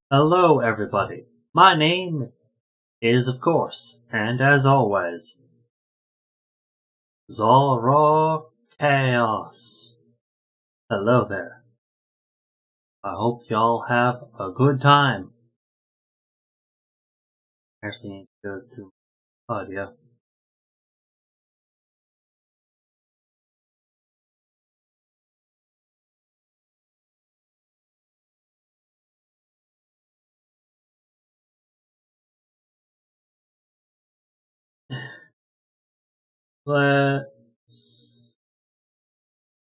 Hello, everybody. My name is, of course, and as always, Zalrok Chaos. Hello there. I hope y'all have a good time. Actually, need to go to audio. Let's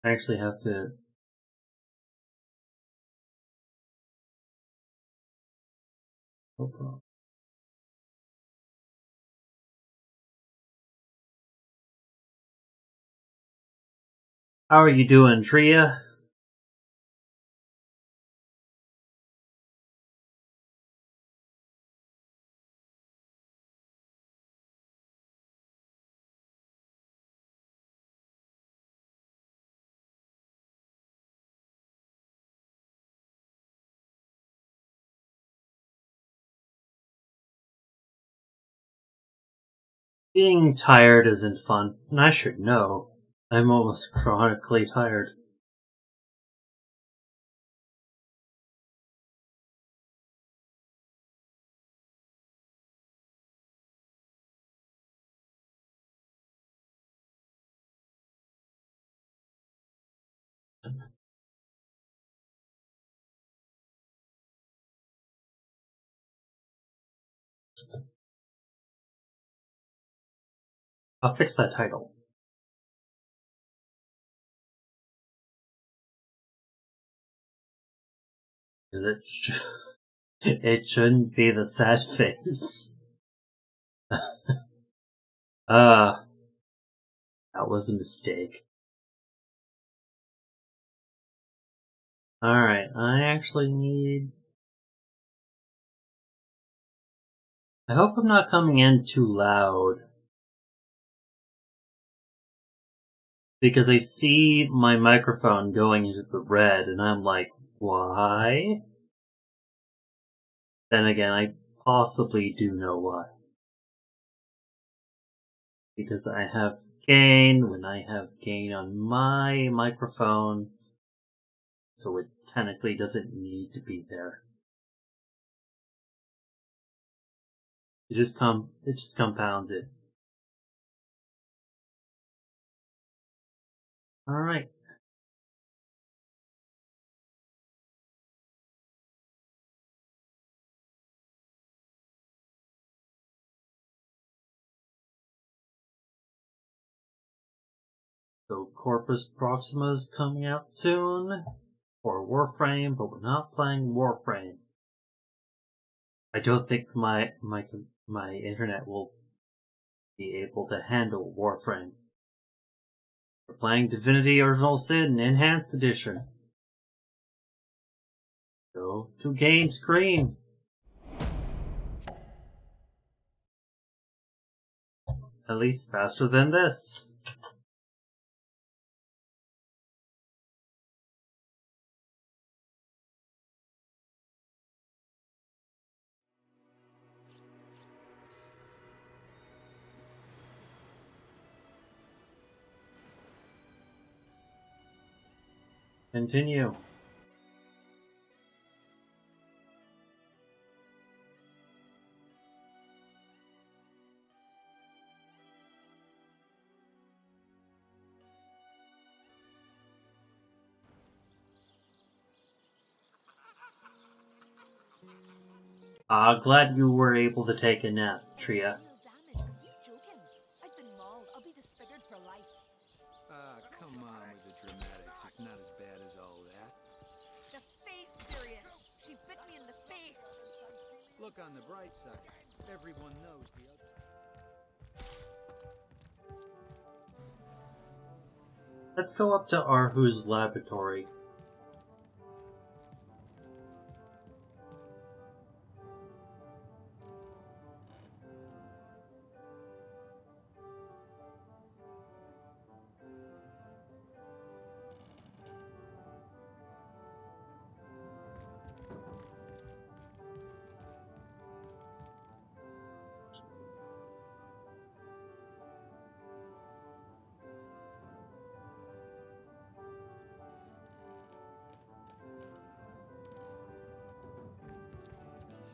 actually have to. How are you doing, Tria? Being tired isn't fun, and I should know. I'm almost chronically tired. I'll fix that title. It shouldn't be the sad face. That was a mistake. Alright, I actually need... I hope I'm not coming in too loud. Because I see my microphone going into the red, and I'm like, why? Then again, I possibly do know why. Because I have gain when I have gain on my microphone, so it technically doesn't need to be there. It just compounds it. Alright. So Corpus Proxima is coming out soon for Warframe, but we're not playing Warframe. I don't think my internet will be able to handle Warframe. We're playing Divinity Original Sin Enhanced Edition. Go to game screen. At least faster than this. Continue. Glad you were able to take a nap, Tria. Come on with the dramatics. It's not as bad as all that. The face furious. She bit me in the face. Look on the bright side. Everyone knows the other. Let's go up to Arhu's laboratory.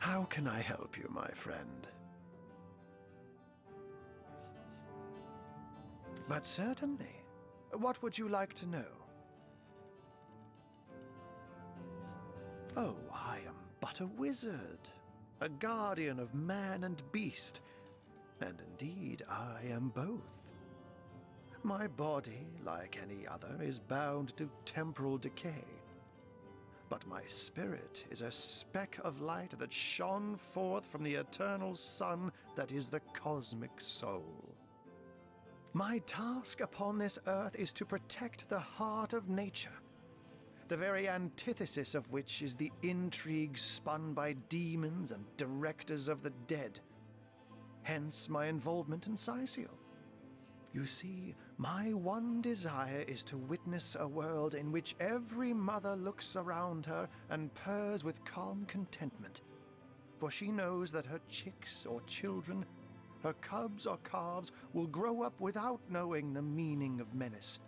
How can I help you, my friend? But certainly. What would you like to know? Oh, I am but a wizard, a guardian of man and beast, and indeed I am both. My body, like any other, is bound to temporal decay. But my spirit is a speck of light that shone forth from the eternal sun that is the cosmic soul. My task upon this earth is to protect the heart of nature, the very antithesis of which is the intrigue spun by demons and directors of the dead. Hence my involvement in Sicil. You see, my one desire is to witness a world in which every mother looks around her and purrs with calm contentment, for she knows that her chicks or children, her cubs or calves, will grow up without knowing the meaning of menace,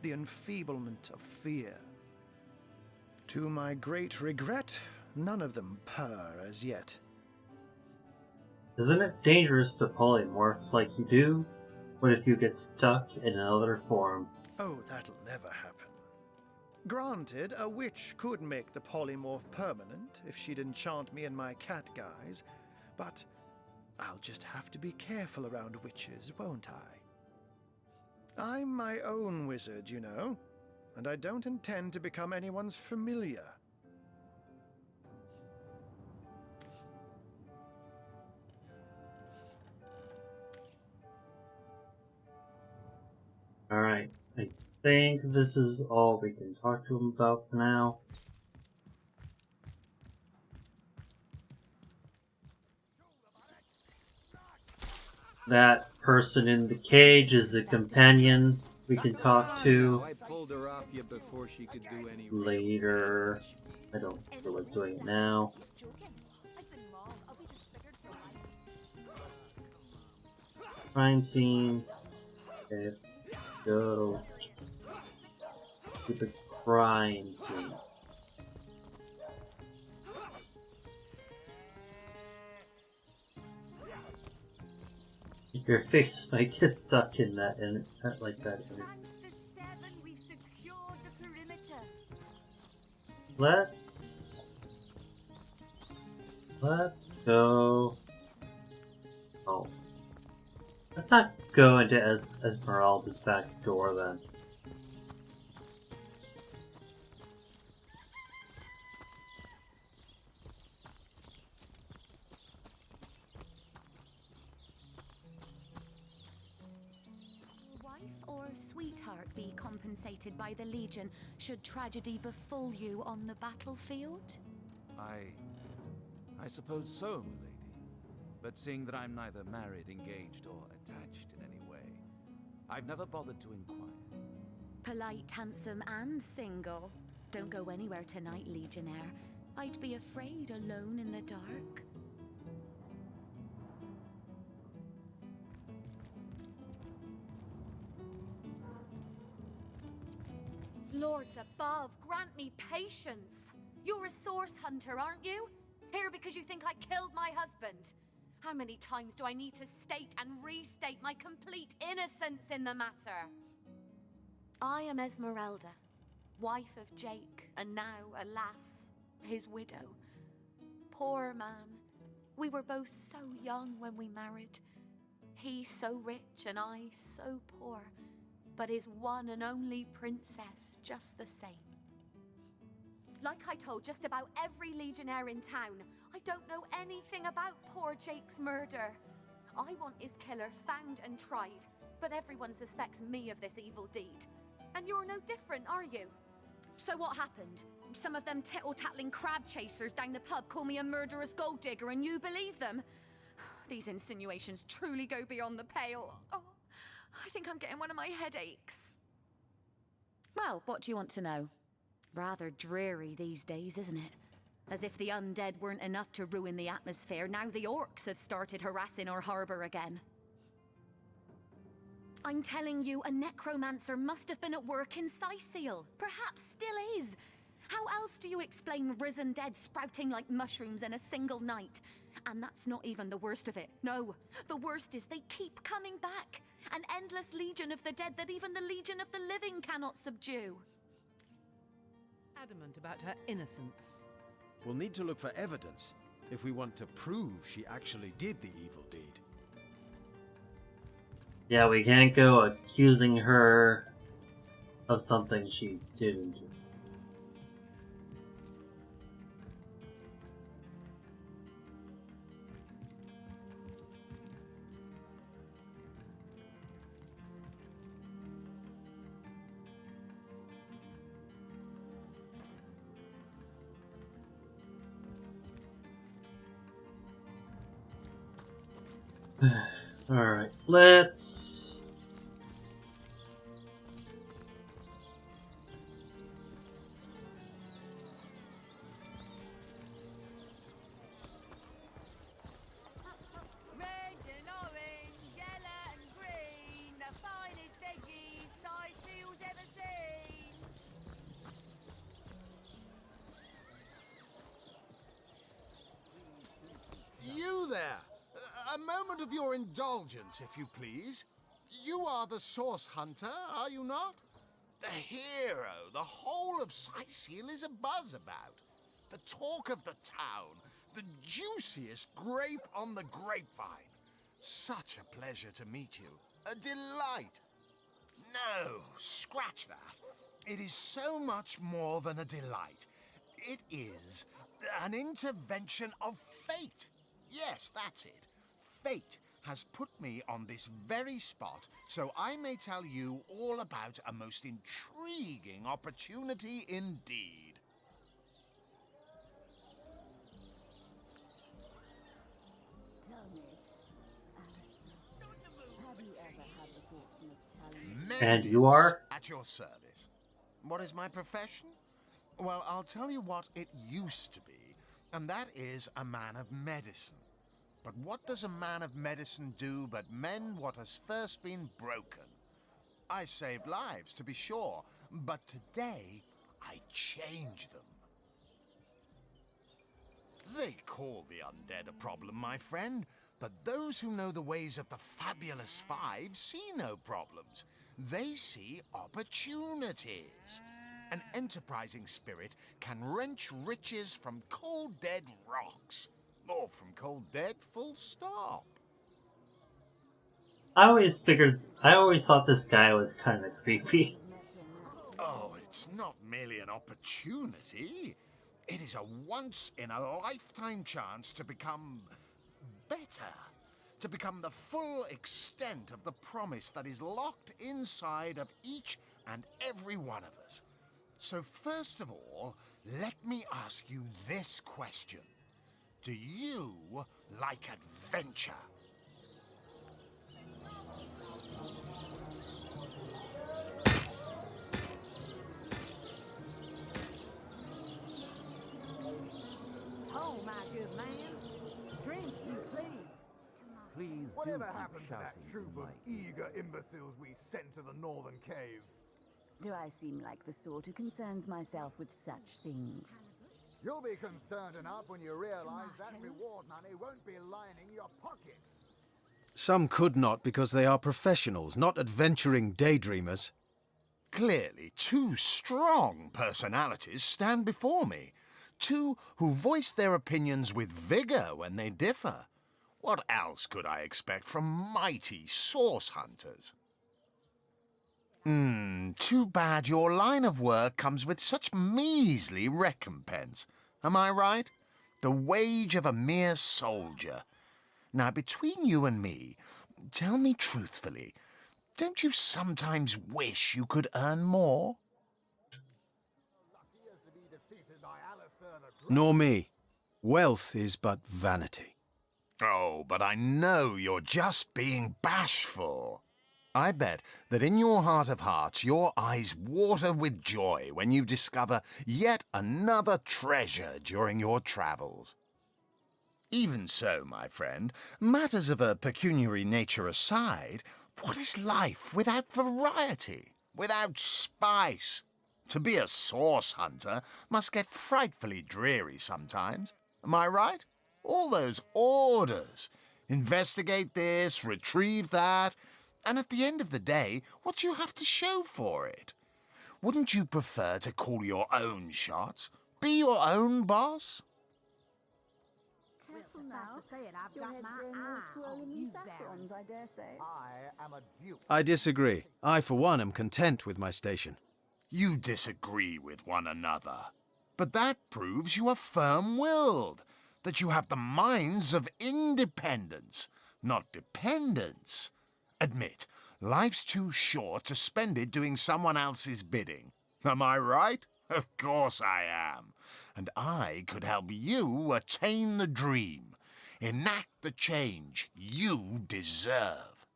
the enfeeblement of fear. To my great regret, none of them purr as yet. Isn't it dangerous to polymorph like you do? What if you get stuck in another form? Oh, that'll never happen. Granted, a witch could make the polymorph permanent if she'd enchant me in my cat guise, but I'll just have to be careful around witches, won't I? I'm my own wizard, you know, and I don't intend to become anyone's familiar. Alright, I think this is all we can talk to him about for now. That person in the cage is a companion we can talk to I pulled her off you before she could do any later. I don't feel like doing it now. Joking. I've been wrong. I'll be disfigured for life. Crime scene. Okay, go to the crime scene. Your face might get stuck in that and like that. Thank the seven, we've secured the perimeter. Let's go. Oh, let's not go into Esmeralda's back door then. Wife or sweetheart be compensated by the Legion should tragedy befall you on the battlefield? I suppose so, milady. But seeing that I'm neither married, engaged, or attached in any way, I've never bothered to inquire. Polite, handsome, and single. Don't go anywhere tonight, Legionnaire. I'd be afraid alone in the dark. Lords above, grant me patience. You're a source hunter, aren't you? Here because you think I killed my husband. How many times do I need to state and restate my complete innocence in the matter? I am Esmeralda, wife of Jake, and now, alas, his widow. Poor man. We were both so young when we married. He so rich and I so poor, but his one and only princess just the same. Like I told just about every Legionnaire in town, I don't know anything about poor Jake's murder. I want his killer found and tried, but everyone suspects me of this evil deed. And you're no different, are you? So what happened? Some of them tittle-tattling crab chasers down the pub call me a murderous gold digger and you believe them? These insinuations truly go beyond the pale. Oh, I think I'm getting one of my headaches. Well, what do you want to know? Rather dreary these days, isn't it? As if the undead weren't enough to ruin the atmosphere, now the orcs have started harassing our harbor again. I'm telling you, a necromancer must have been at work in Sicil. Perhaps still is. How else do you explain risen dead sprouting like mushrooms in a single night? And that's not even the worst of it. No, the worst is they keep coming back. An endless legion of the dead that even the legion of the living cannot subdue. Adamant about her innocence. We'll need to look for evidence if we want to prove she actually did the evil deed. Yeah, we can't go accusing her of something she didn't do. Alright, let's... Red and orange, yellow and green, the finest veggies size seals ever seen. You there! A moment of your indulgence, if you please. You are the source hunter, are you not? The hero the whole of Sightseal is abuzz about. The talk of the town. The juiciest grape on the grapevine. Such a pleasure to meet you. A delight. No, scratch that. It is so much more than a delight. It is an intervention of fate. Yes, that's it. Fate has put me on this very spot so I may tell you all about a most intriguing opportunity indeed. And you are? At your service. What is my profession? Well, I'll tell you what it used to be, and that is a man of medicine. But what does a man of medicine do but mend what has first been broken? I saved lives, to be sure, but today I change them. They call the undead a problem, my friend, but those who know the ways of the Fabulous Five see no problems. They see opportunities. An enterprising spirit can wrench riches from cold dead rocks. Or from cold dead, full stop. I always thought this guy was kind of creepy. Oh, it's not merely an opportunity. It is a once-in-a-lifetime chance to become better. To become the full extent of the promise that is locked inside of each and every one of us. So first of all, let me ask you this question. Do you like adventure? Oh, my good man. Drink, you please. Please Whatever happened to that troop of eager imbeciles we sent to the northern cave? Do I seem like the sort who concerns myself with such things? You'll be concerned enough when you realize that reward money won't be lining your pockets. Some could not because they are professionals, not adventuring daydreamers. Clearly, two strong personalities stand before me. Two who voice their opinions with vigor when they differ. What else could I expect from mighty source hunters? Too bad your line of work comes with such measly recompense. Am I right? The wage of a mere soldier. Now, between you and me, tell me truthfully, don't you sometimes wish you could earn more? Nor me. Wealth is but vanity. Oh, but I know you're just being bashful. I bet that in your heart of hearts your eyes water with joy when you discover yet another treasure during your travels. Even so, my friend, matters of a pecuniary nature aside, what is life without variety, without spice? To be a source hunter must get frightfully dreary sometimes. Am I right? All those orders. Investigate this, retrieve that. And at the end of the day, what do you have to show for it? Wouldn't you prefer to call your own shots? Be your own boss? Careful now. To say it, I've Your got head's my growing more eye swollen on than you, saffrons, Baron. I dare say. I am a duke. I disagree. I, for one, am content with my station. You disagree with one another. But that proves you are firm-willed, that you have the minds of independence, not dependence. Admit, life's too short to spend it doing someone else's bidding. Am I right? Of course I am. And I could help you attain the dream, enact the change you deserve.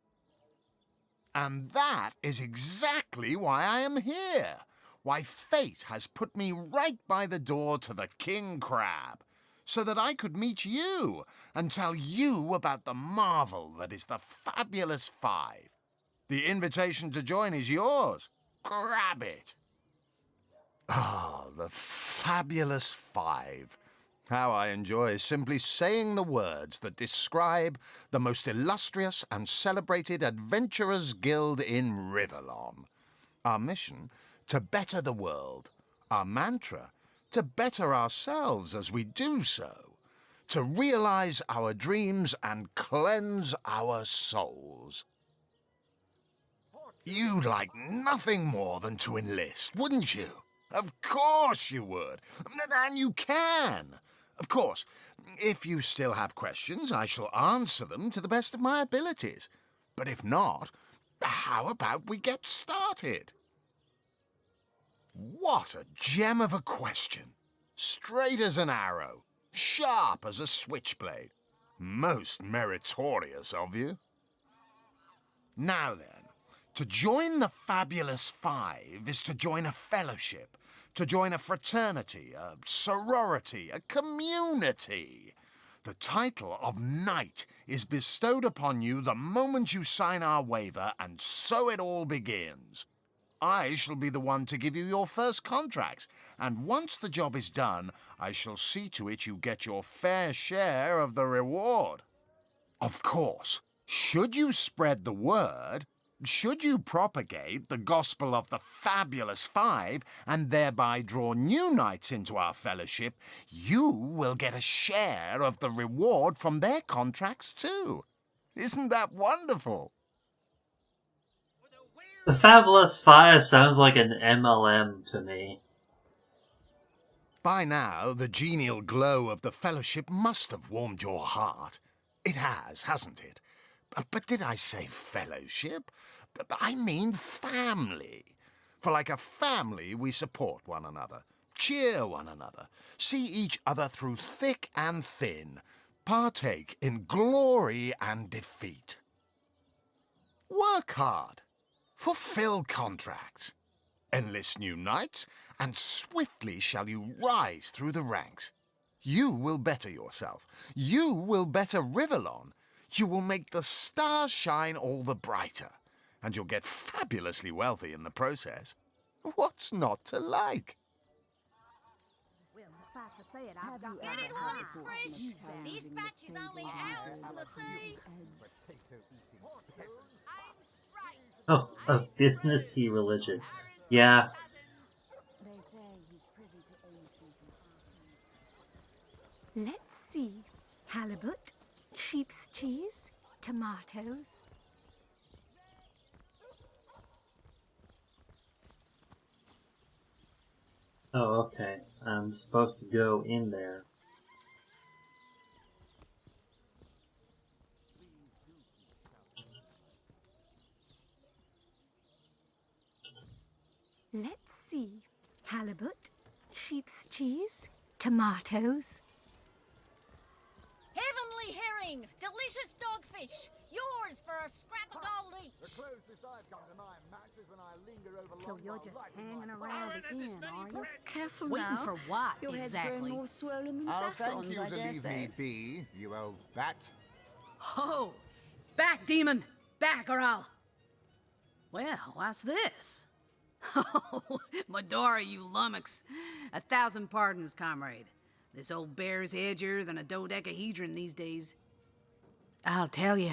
And that is exactly why I am here. Why fate has put me right by the door to the King Crab, so that I could meet you and tell you about the marvel that is the Fabulous Five. The invitation to join is yours. Grab it. Ah, the Fabulous Five. How I enjoy simply saying the words that describe the most illustrious and celebrated adventurers' guild in Riverlon. Our mission, to better the world. Our mantra, to better ourselves as we do so. To realize our dreams and cleanse our souls. You'd like nothing more than to enlist, wouldn't you? Of course you would. And you can. Of course, if you still have questions, I shall answer them to the best of my abilities. But if not, how about we get started? What a gem of a question. Straight as an arrow, sharp as a switchblade. Most meritorious of you. Now then, to join the Fabulous Five is to join a fellowship, to join a fraternity, a sorority, a community. The title of Knight is bestowed upon you the moment you sign our waiver, and so it all begins. I shall be the one to give you your first contracts, and once the job is done, I shall see to it you get your fair share of the reward. Of course, should you spread the word, should you propagate the gospel of the Fabulous Five and thereby draw new knights into our fellowship, you will get a share of the reward from their contracts too. Isn't that wonderful? The Fabulous Five sounds like an MLM to me. By now, the genial glow of the fellowship must have warmed your heart. It has, hasn't it? But did I say fellowship? I mean family. For like a family, we support one another, cheer one another, see each other through thick and thin, partake in glory and defeat. Work hard, fulfill contracts, enlist new knights, and swiftly shall you rise through the ranks. You will better yourself. You will better Riverlon. You will make the stars shine all the brighter, and you'll get fabulously wealthy in the process. What's not to like? Well, suffice to say it, I've got Get my it eye while it's on fresh. you, These Baron. batches only hours from the sea. Oh, of businessy religion. Yeah. They say he's privy to ancient Let's see. Halibut, sheep's cheese, tomatoes. Oh, okay. I'm supposed to go in there. Let's see. Halibut, sheep's cheese, tomatoes. Heavenly herring, delicious dogfish, yours for a scrap of gold The each. closest I've come to my match is when I linger over So long you're while just writing hanging my around again, are you? Careful Waiting now. for what, Your head's exactly? growing more swollen than Oh, saffrons, thank you I to dare leave say. me be, you old bat. Oh, back, demon! Back, or I'll... Well, what's this? Oh, Medora, you lummox. 1,000 pardons, comrade. This old bear's edgier than a dodecahedron these days. I'll tell you,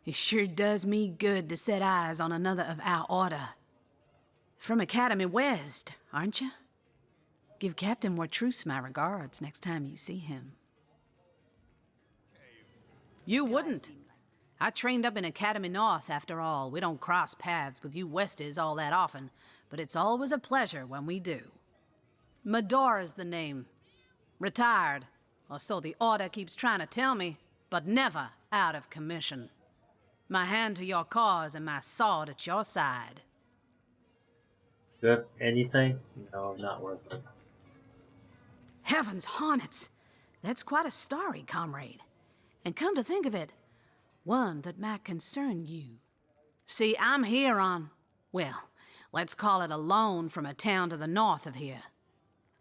it sure does me good to set eyes on another of our order. From Academy West, aren't you? Give Captain Wartruce my regards next time you see him. You wouldn't. I trained up in Academy North, after all. We don't cross paths with you Westies all that often, but it's always a pleasure when we do. Medora's the name. Retired, or so the Order keeps trying to tell me, but never out of commission. My hand to your cause and my sword at your side. Do you have anything? No, not worth it. Heavens hornets! That's quite a story, comrade. And come to think of it, one that might concern you. See, I'm here on, well, let's call it a loan from a town to the north of here.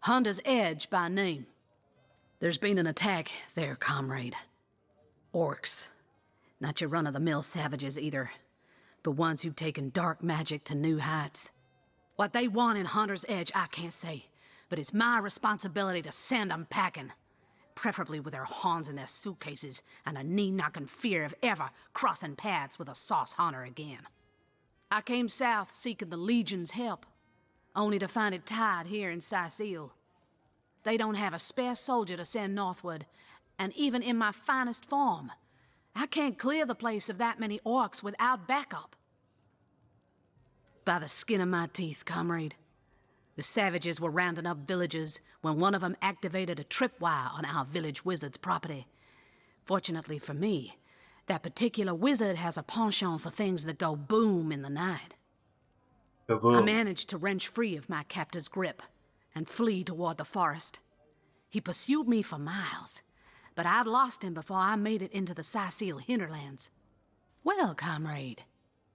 Hunter's Edge by name. There's been an attack there, comrade. Orcs. Not your run-of-the-mill savages either, but ones who've taken dark magic to new heights. What they want in Hunter's Edge, I can't say, but it's my responsibility to send them packing. Preferably with their horns in their suitcases and a knee-knocking fear of ever crossing paths with a sauce hunter again. I came south seeking the Legion's help, only to find it tied here in Sicile. They don't have a spare soldier to send northward, and even in my finest form, I can't clear the place of that many orcs without backup. By the skin of my teeth, comrade. The savages were rounding up villagers when one of them activated a tripwire on our village wizard's property. Fortunately for me, that particular wizard has a penchant for things that go boom in the night. Kaboom. I managed to wrench free of my captor's grip and flee toward the forest. He pursued me for miles, but I'd lost him before I made it into the Sicile hinterlands. Well, comrade,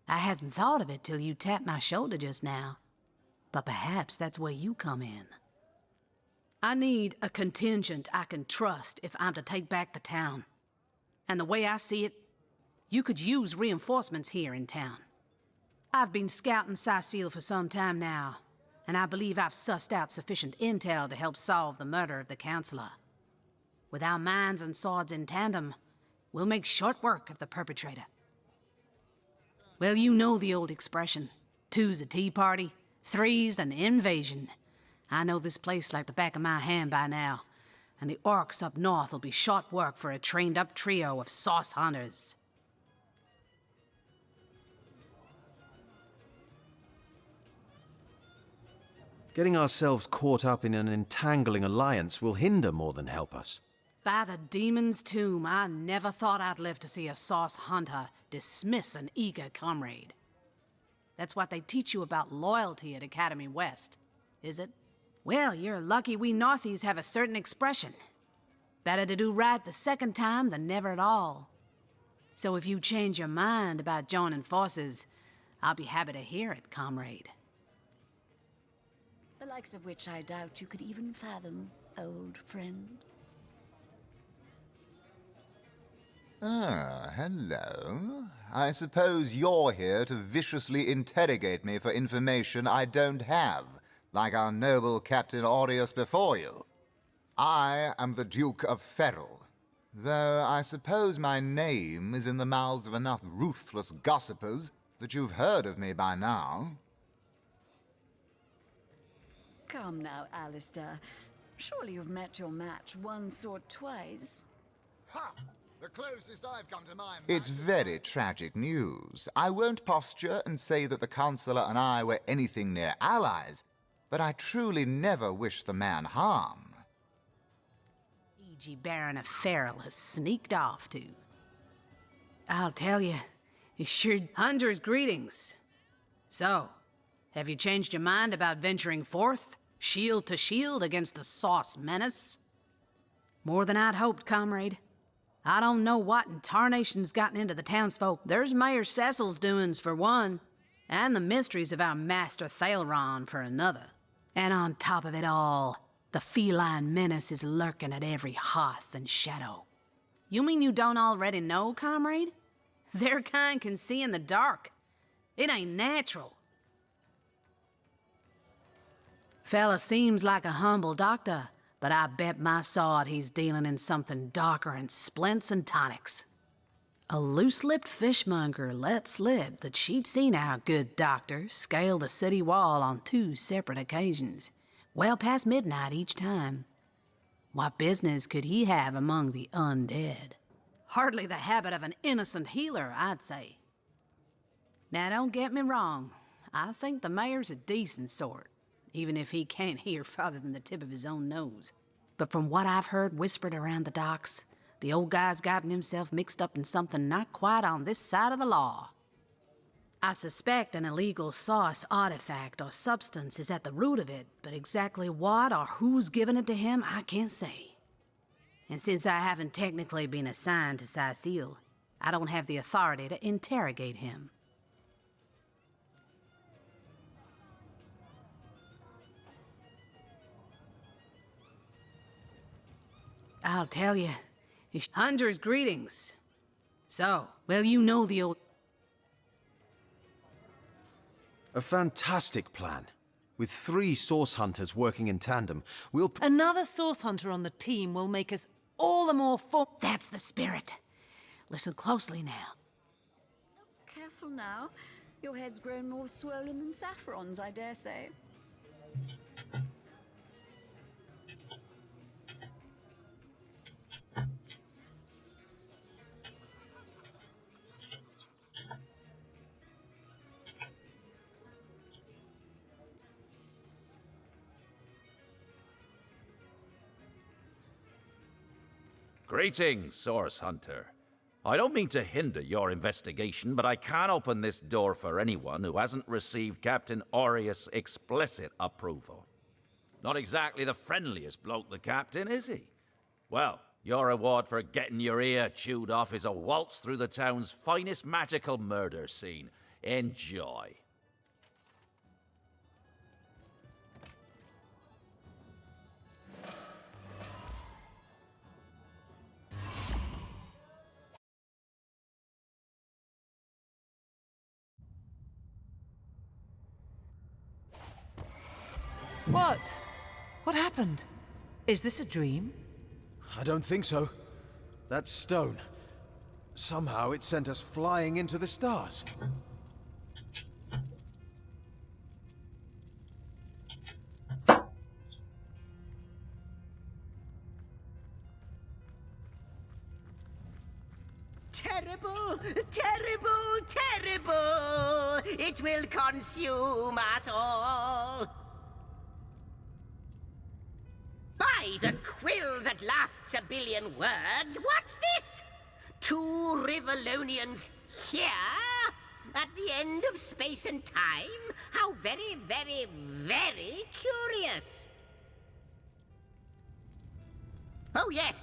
I hadn't thought of it till you tapped my shoulder just now. But perhaps that's where you come in. I need a contingent I can trust if I'm to take back the town. And the way I see it, you could use reinforcements here in town. I've been scouting Sicile for some time now, and I believe I've sussed out sufficient intel to help solve the murder of the Counselor. With our minds and swords in tandem, we'll make short work of the perpetrator. Well, you know the old expression, two's a tea party, three's an invasion. I know this place like the back of my hand by now, and the orcs up north will be short work for a trained-up trio of sauce hunters. Getting ourselves caught up in an entangling alliance will hinder more than help us. By the demon's tomb, I never thought I'd live to see a sauce hunter dismiss an eager comrade. That's what they teach you about loyalty at Academy West, is it? Well, you're lucky we Northies have a certain expression. Better to do right the second time than never at all. So if you change your mind about joining forces, I'll be happy to hear it, comrade. The likes of which I doubt you could even fathom, old friend. Ah, hello. I suppose you're here to viciously interrogate me for information I don't have, like our noble Captain Aureus before you. I am the Duke of Ferrell, though I suppose my name is in the mouths of enough ruthless gossipers that you've heard of me by now. Come now, Alistair. Surely you've met your match once or twice. Ha! The closest I've come to my... It's very tragic news. I won't posture and say that the Chancellor and I were anything near allies, but I truly never wished the man harm. E.G. Baron of Ferrell has sneaked off to. I'll tell you, he sure... Hunter's greetings. So, have you changed your mind about venturing forth, shield to shield, against the sauce menace? More than I'd hoped, comrade. I don't know what in tarnation's gotten into the townsfolk. There's Mayor Cecil's doings for one, and the mysteries of our master Thalron for another. And on top of it all, the feline menace is lurking at every hearth and shadow. You mean you don't already know, comrade? Their kind can see in the dark. It ain't natural. Fella seems like a humble doctor, but I bet my sword he's dealing in something darker than splints and tonics. A loose-lipped fishmonger let slip that she'd seen our good doctor scale the city wall on 2 separate occasions, well past midnight each time. What business could he have among the undead? Hardly the habit of an innocent healer, I'd say. Now, don't get me wrong. I think the mayor's a decent sort, even if he can't hear farther than the tip of his own nose. But from what I've heard whispered around the docks, the old guy's gotten himself mixed up in something not quite on this side of the law. I suspect an illegal sauce artifact or substance is at the root of it, but exactly what or who's given it to him, I can't say. And since I haven't technically been assigned to Cecile, I don't have the authority to interrogate him. I'll tell you. Hunter's greetings. So, well, you know the old... A fantastic plan. With 3 source hunters working in tandem, we'll... Another source hunter on the team will make us all the more That's the spirit. Listen closely now. Careful now. Your head's grown more swollen than Saffron's, I dare say. Greetings, Source Hunter. I don't mean to hinder your investigation, but I can't open this door for anyone who hasn't received Captain Aureus' explicit approval. Not exactly the friendliest bloke, the Captain, is he? Well, your reward for getting your ear chewed off is a waltz through the town's finest magical murder scene. Enjoy. What? What happened? Is this a dream? I don't think so. That stone. Somehow it sent us flying into the stars. Terrible, terrible, terrible! It will consume us all! By the quill that lasts a billion words, what's this? 2 Rivalonians here? At the end of space and time? How very, very, very curious! Oh, yes,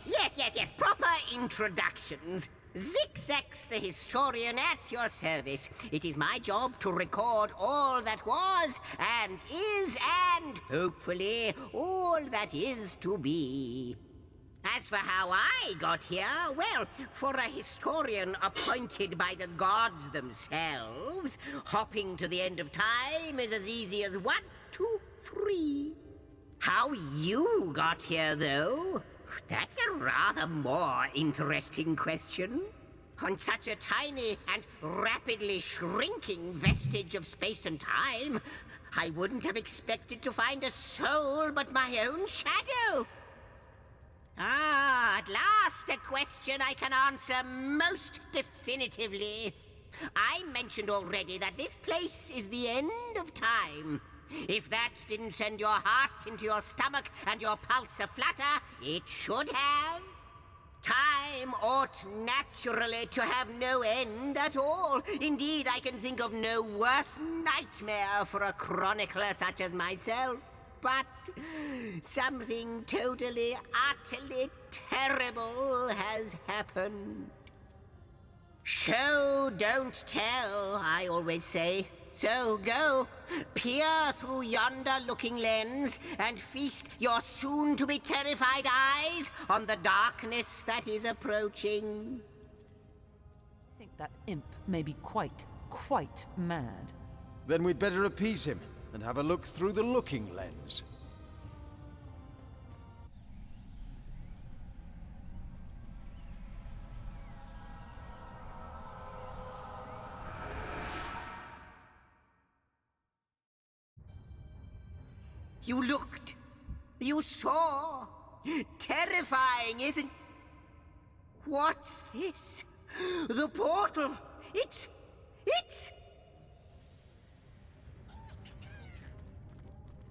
proper introductions. Zigzax the historian at your service. It is my job to record all that was, and is, and hopefully all that is to be. As for how I got here, well, for a historian appointed by the gods themselves, hopping to the end of time is as easy as 1, 2, 3. How you got here, though? That's a rather more interesting question. On such a tiny and rapidly shrinking vestige of space and time, I wouldn't have expected to find a soul but my own shadow. Ah, at last a question I can answer most definitively. I mentioned already that this place is the end of time. If that didn't send your heart into your stomach and your pulse a-flutter, it should have. Time ought naturally to have no end at all. Indeed, I can think of no worse nightmare for a chronicler such as myself. But something totally, utterly terrible has happened. Show, don't tell, I always say. So go, peer through yonder looking lens, and feast your soon-to-be terrified eyes on the darkness that is approaching. I think that imp may be quite mad. Then we'd better appease him. and have a look through the looking lens. You looked. You saw. Terrifying, isn't... What's this? The portal. It's...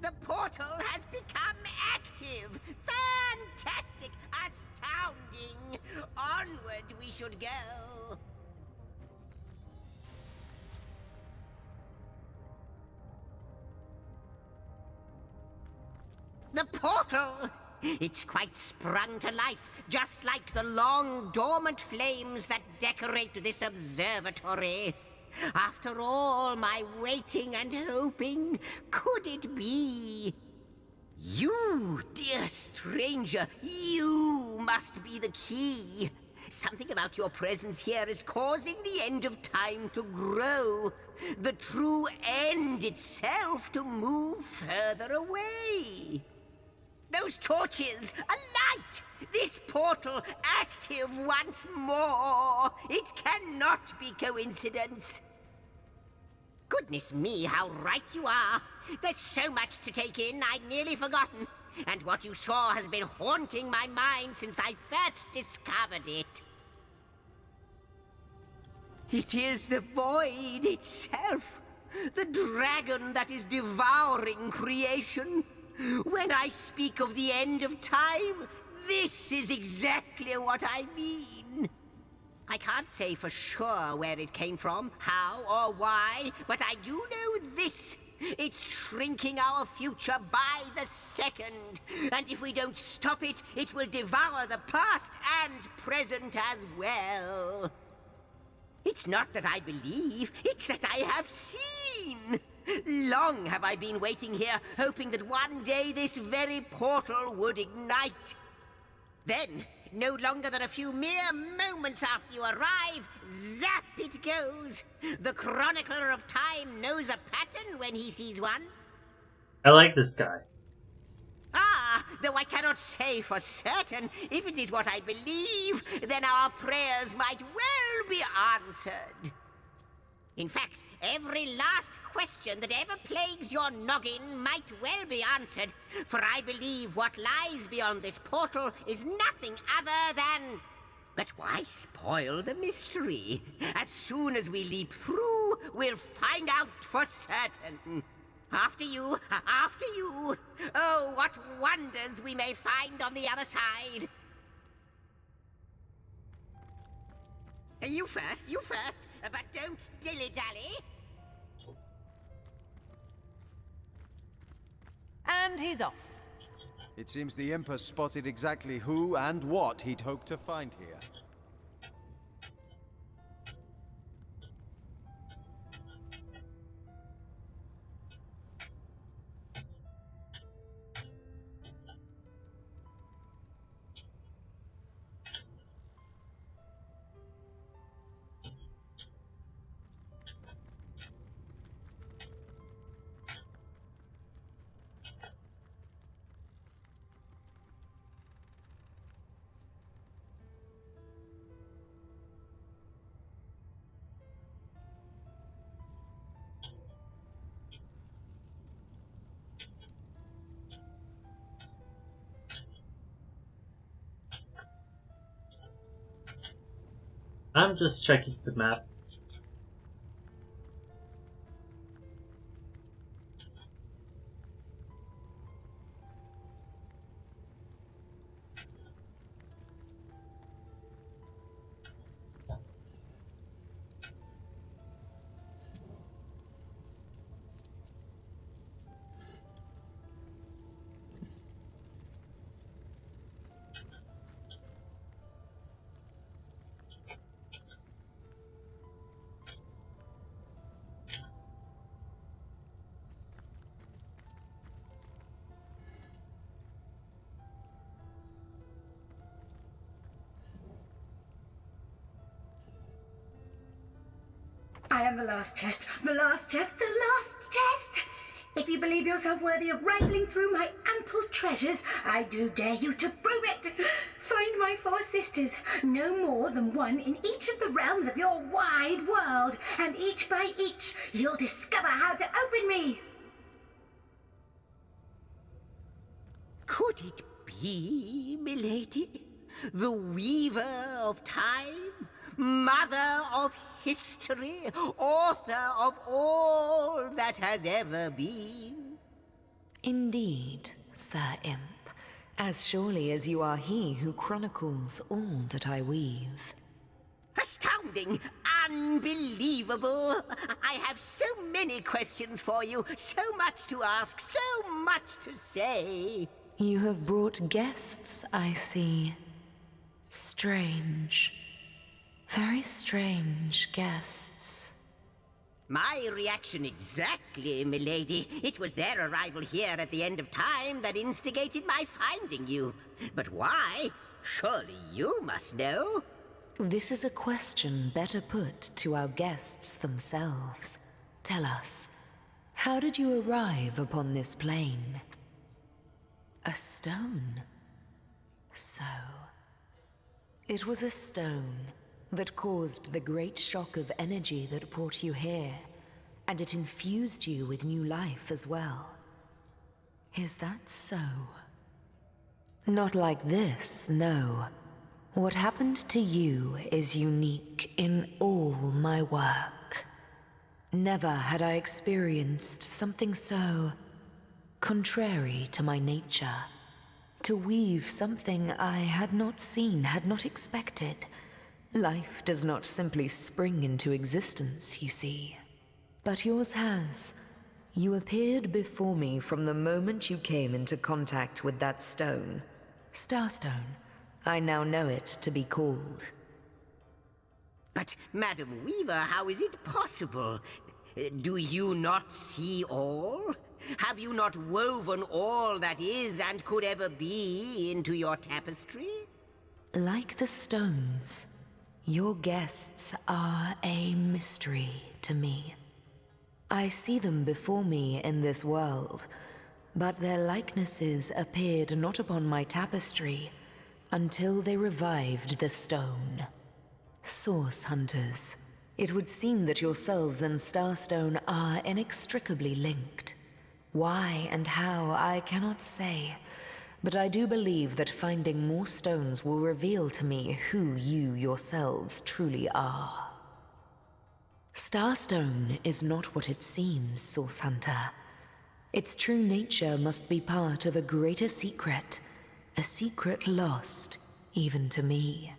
The portal has become active. Fantastic. Astounding. Onward we should go. The portal! It's quite sprung to life, just like the long dormant flames that decorate this observatory. After all my waiting and hoping, could it be? You, dear stranger, you must be the key. Something about your presence here is causing the end of time to grow. The true end itself to move further away. Those torches, a light! This portal active once more! It cannot be coincidence. Goodness me, how right you are. There's so much to take in, I'd nearly forgotten. And what you saw has been haunting my mind since I first discovered it. It is the void itself. The dragon that is devouring creation. When I speak of the end of time, this is exactly what I mean. I can't say for sure where it came from, how or why, but I do know this. It's shrinking our future by the second. And if we don't stop it, it will devour the past and present as well. It's not that I believe, it's that I have seen. Long have I been waiting here, hoping that one day this very portal would ignite. Then, no longer than a few mere moments after you arrive, zap it goes. The chronicler of time knows a pattern when he sees one. I like this guy. Ah, though I cannot say for certain. If it is what I believe, then our prayers might well be answered. In fact, every last question that ever plagued your noggin might well be answered, for I believe what lies beyond this portal is nothing other than... But why spoil the mystery? As soon as we leap through, we'll find out for certain. After you, after you. Oh, what wonders we may find on the other side. You first, but don't dilly-dally. And he's off. It seems the Imp has spotted exactly who and what he'd hoped to find here. I'm just checking the map. I am the last chest, the last chest, the last chest! If you believe yourself worthy of rifling through my ample treasures, I do dare you to prove it. Find my 4 sisters, no more than one in each of the realms of your wide world, and each by each, you'll discover how to open me. Could it be, milady? The weaver of time? Mother of history? Author of all that has ever been? Indeed, Sir Imp. As surely as you are he who chronicles all that I weave. Astounding! Unbelievable! I have so many questions for you, so much to ask, so much to say. You have brought guests, I see. Strange. Very strange guests. My reaction exactly, milady. It was their arrival here at the end of time that instigated my finding you. But why? Surely you must know. This is a question better put to our guests themselves. Tell us, how did you arrive upon this plane? A stone? So, it was a stone that caused the great shock of energy that brought you here, and it infused you with new life as well. Is that so? Not like this, no. What happened to you is unique in all my work. Never had I experienced something so contrary to my nature. To weave something I had not seen, had not expected. Life does not simply spring into existence, you see. But yours has. You appeared before me from the moment you came into contact with that stone. Starstone. I now know it to be called. But, Madam Weaver, how is it possible? Do you not see all? Have you not woven all that is and could ever be into your tapestry? Like the stones, your guests are a mystery to me. I see them before me in this world, but their likenesses appeared not upon my tapestry until they revived the stone. Source hunters, it would seem that yourselves and Starstone are inextricably linked. Why and how, I cannot say, but I do believe that finding more stones will reveal to me who you yourselves truly are. Starstone is not what it seems, Source Hunter. Its true nature must be part of a greater secret, a secret lost even to me.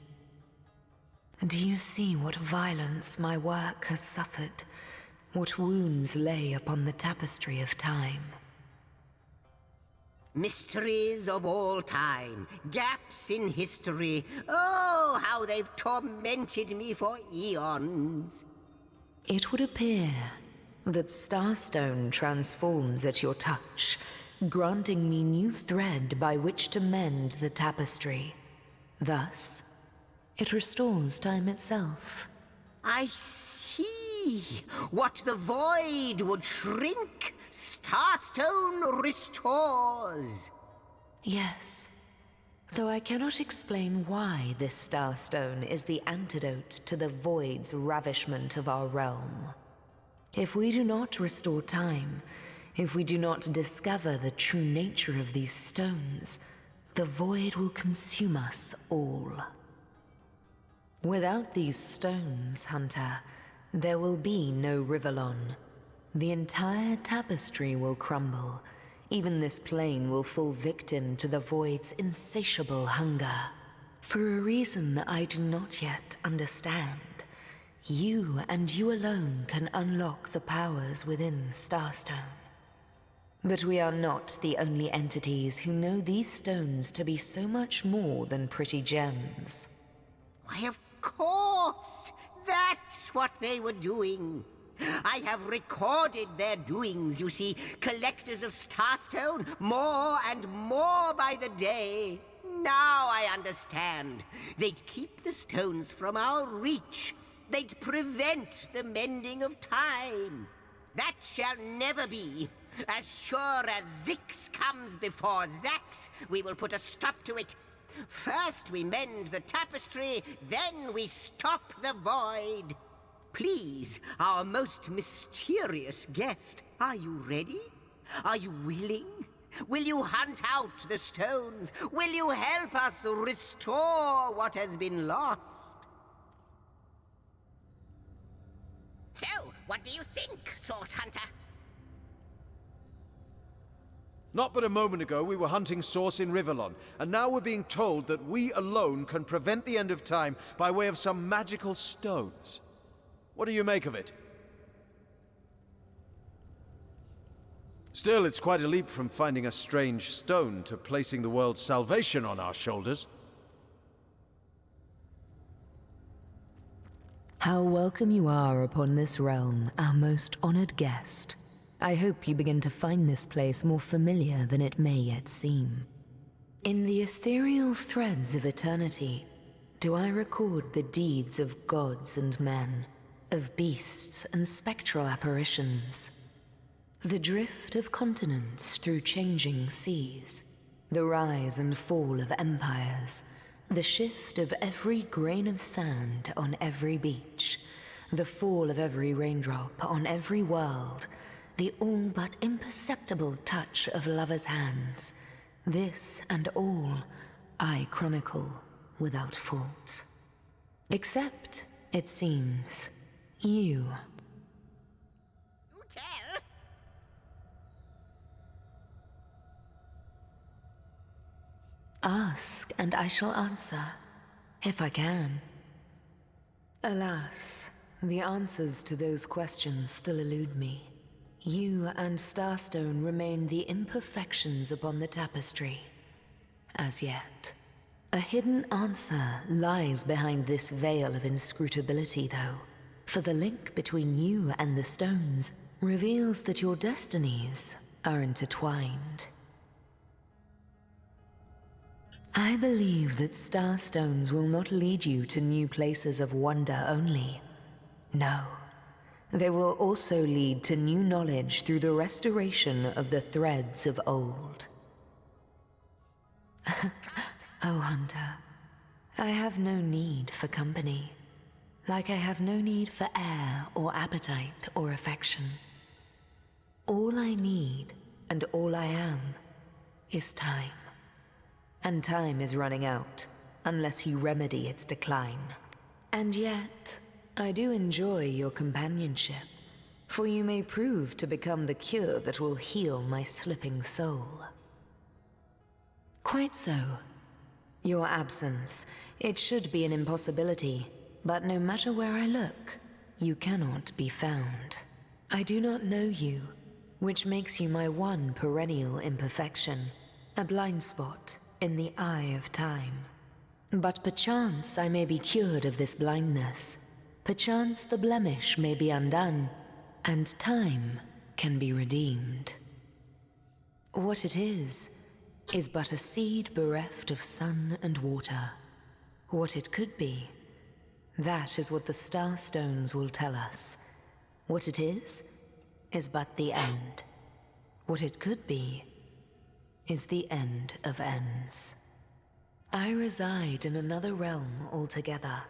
Do you see what violence my work has suffered? What wounds lay upon the tapestry of time? Mysteries of all time, gaps in history. Oh, how they've tormented me for eons. It would appear that Starstone transforms at your touch, granting me new thread by which to mend the tapestry. Thus, it restores time itself. I see. What the void would shrink, Starstone restores. Yes, though I cannot explain why this Starstone is the antidote to the void's ravishment of our realm. If we do not restore time, if we do not discover the true nature of these stones, the void will consume us all. Without these stones, Hunter, there will be no Rivellon. The entire tapestry will crumble. Even this plane will fall victim to the void's insatiable hunger. For a reason I do not yet understand, you and you alone can unlock the powers within Starstone. But we are not the only entities who know these stones to be so much more than pretty gems. Why, of course! That's what they were doing. I have recorded their doings, you see. Collectors of Starstone, more and more by the day. Now I understand. They'd keep the stones from our reach. They'd prevent the mending of time. That shall never be. As sure as Zix comes before Zax, we will put a stop to it. First we mend the tapestry, then we stop the void. Please, our most mysterious guest, are you ready? Are you willing? Will you hunt out the stones? Will you help us restore what has been lost? So, what do you think, Source Hunter? Not but a moment ago we were hunting Source in Rivellon, and now we're being told that we alone can prevent the end of time by way of some magical stones. What do you make of it? Still, it's quite a leap from finding a strange stone to placing the world's salvation on our shoulders. How welcome you are upon this realm, our most honored guest. I hope you begin to find this place more familiar than it may yet seem. In the ethereal threads of eternity, do I record the deeds of gods and men, of beasts and spectral apparitions, the drift of continents through changing seas, the rise and fall of empires, the shift of every grain of sand on every beach, the fall of every raindrop on every world, the all but imperceptible touch of lovers' hands. This and all I chronicle without fault. Except, it seems, you. You tell. Ask, and I shall answer, if I can. Alas, the answers to those questions still elude me. You and Starstone remain the imperfections upon the tapestry. As yet. A hidden answer lies behind this veil of inscrutability, though, for the link between you and the stones reveals that your destinies are intertwined. I believe that Starstones will not lead you to new places of wonder only. No. They will also lead to new knowledge through the restoration of the threads of old. Oh, Hunter, I have no need for company, like I have no need for air or appetite or affection. All I need, and all I am, is time. And time is running out, unless you remedy its decline. And yet, I do enjoy your companionship, for you may prove to become the cure that will heal my slipping soul. Quite so. Your absence, it should be an impossibility, but no matter where I look, you cannot be found. I do not know you, which makes you my one perennial imperfection, a blind spot in the eye of time. But perchance I may be cured of this blindness. Perchance the blemish may be undone, and time can be redeemed. What it is but a seed bereft of sun and water. What it could be, that is what the Starstones will tell us. What it is but the end. What it could be is the end of ends. I reside in another realm altogether.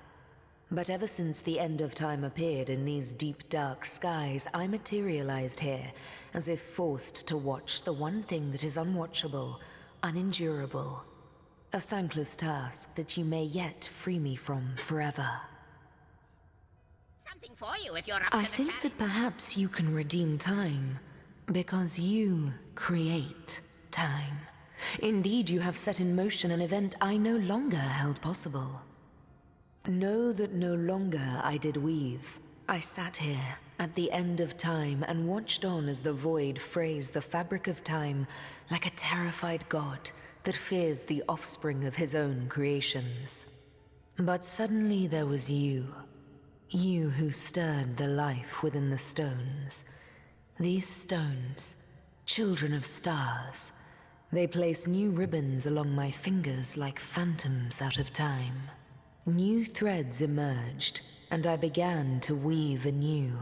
But ever since the end of time appeared in these deep dark skies, I materialized here, as if forced to watch the one thing that is unwatchable, unendurable. A thankless task that you may yet free me from forever. Something for you if you're up I to the think challenge. that perhaps you can redeem time, because you create time. Indeed, you have set in motion an event I no longer held possible. Know that no longer I did weave. I sat here, at the end of time, and watched on as the void frays the fabric of time like a terrified god that fears the offspring of his own creations. But suddenly there was you. You who stirred the life within the stones. These stones, children of stars, they place new ribbons along my fingers like phantoms out of time. New threads emerged, and I began to weave anew.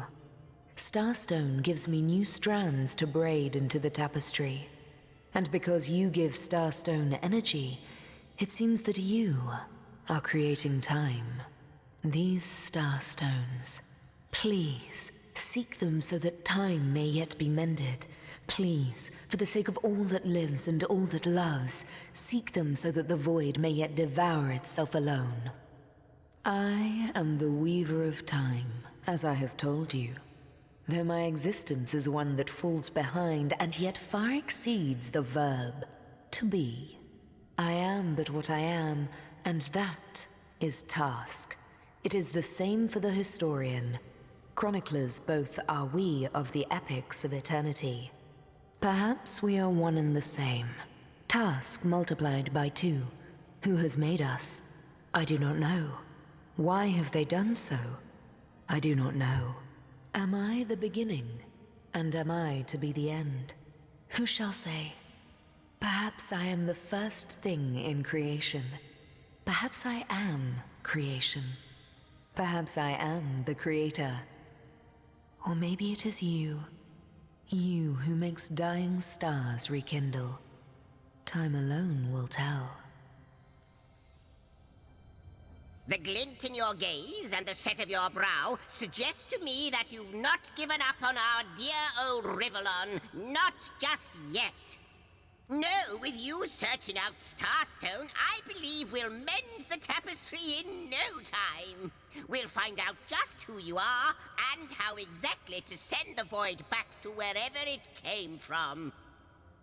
Starstone gives me new strands to braid into the tapestry. And because you give Starstone energy, it seems that you are creating time. These Starstones, please, seek them so that time may yet be mended. Please, for the sake of all that lives and all that loves, seek them so that the void may yet devour itself alone. I am the Weaver of Time, as I have told you. Though my existence is one that falls behind and yet far exceeds the verb, to be. I am but what I am, and that is task. It is the same for the historian. Chroniclers both are we of the epics of eternity. Perhaps we are one and the same. Task multiplied by 2. Who has made us? I do not know. Why have they done so? I do not know. Am I the beginning? And am I to be the end? Who shall say? Perhaps I am the first thing in creation. Perhaps I am creation. Perhaps I am the creator. Or maybe it is you. You who makes dying stars rekindle. Time alone will tell. The glint in your gaze and the set of your brow suggest to me that you've not given up on our dear old Rivellon. Not just yet. No, with you searching out Starstone, I believe we'll mend the tapestry in no time. We'll find out just who you are and how exactly to send the void back to wherever it came from.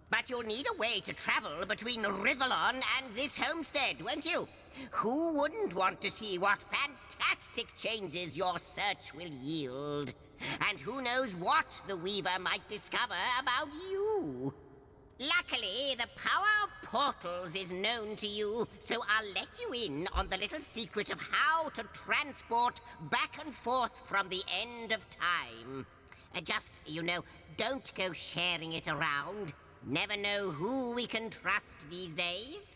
But you'll need a way to travel between Rivellon and this homestead, won't you? Who wouldn't want to see what fantastic changes your search will yield? And who knows what the Weaver might discover about you? Luckily, the power of portals is known to you, so I'll let you in on the little secret of how to transport back and forth from the end of time. Just, don't go sharing it around. Never know who we can trust these days.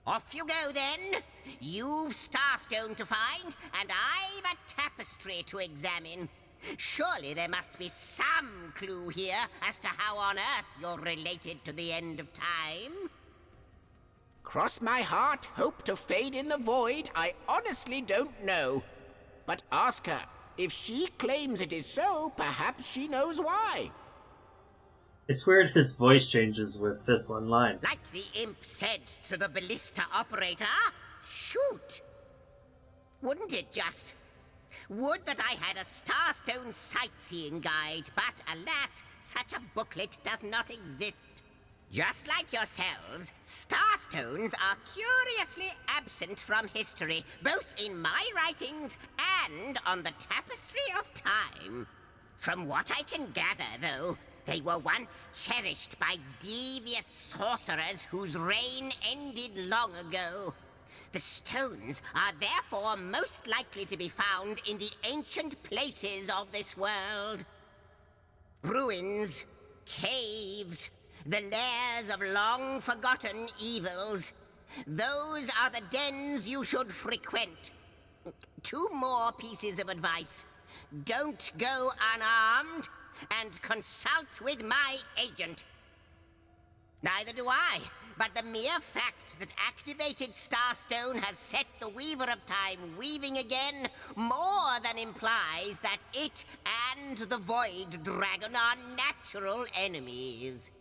Off you go, then. You've Starstone to find, and I've a tapestry to examine. Surely there must be some clue here as to how on earth you're related to the end of time. Cross my heart, hope to fade in the void, I honestly don't know. But ask her. If she claims it is so, perhaps she knows why. It's weird his voice changes with this one line. Like the imp said to the ballista operator, shoot! Wouldn't it just? Would that I had a Starstone sightseeing guide, but alas, such a booklet does not exist. Just like yourselves, Starstones are curiously absent from history, both in my writings and on the Tapestry of Time. From what I can gather, though, they were once cherished by devious sorcerers whose reign ended long ago. The stones are therefore most likely to be found in the ancient places of this world. Ruins, caves, the lairs of long-forgotten evils. Those are the dens you should frequent. 2 more pieces of advice. Don't go unarmed, and consult with my agent. Neither do I, but the mere fact that activated Starstone has set the Weaver of Time weaving again more than implies that it and the Void Dragon are natural enemies.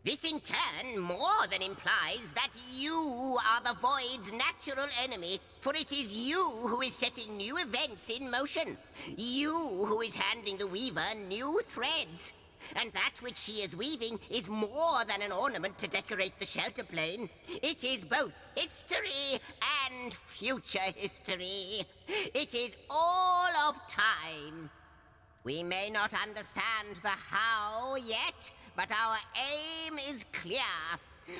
This in turn more than implies that you are the Void's natural enemy, for it is you who is setting new events in motion. You who is handing the Weaver new threads. And that which she is weaving is more than an ornament to decorate the shelter plane. It is both history and future history. It is all of time. We may not understand the how yet, but our aim is clear.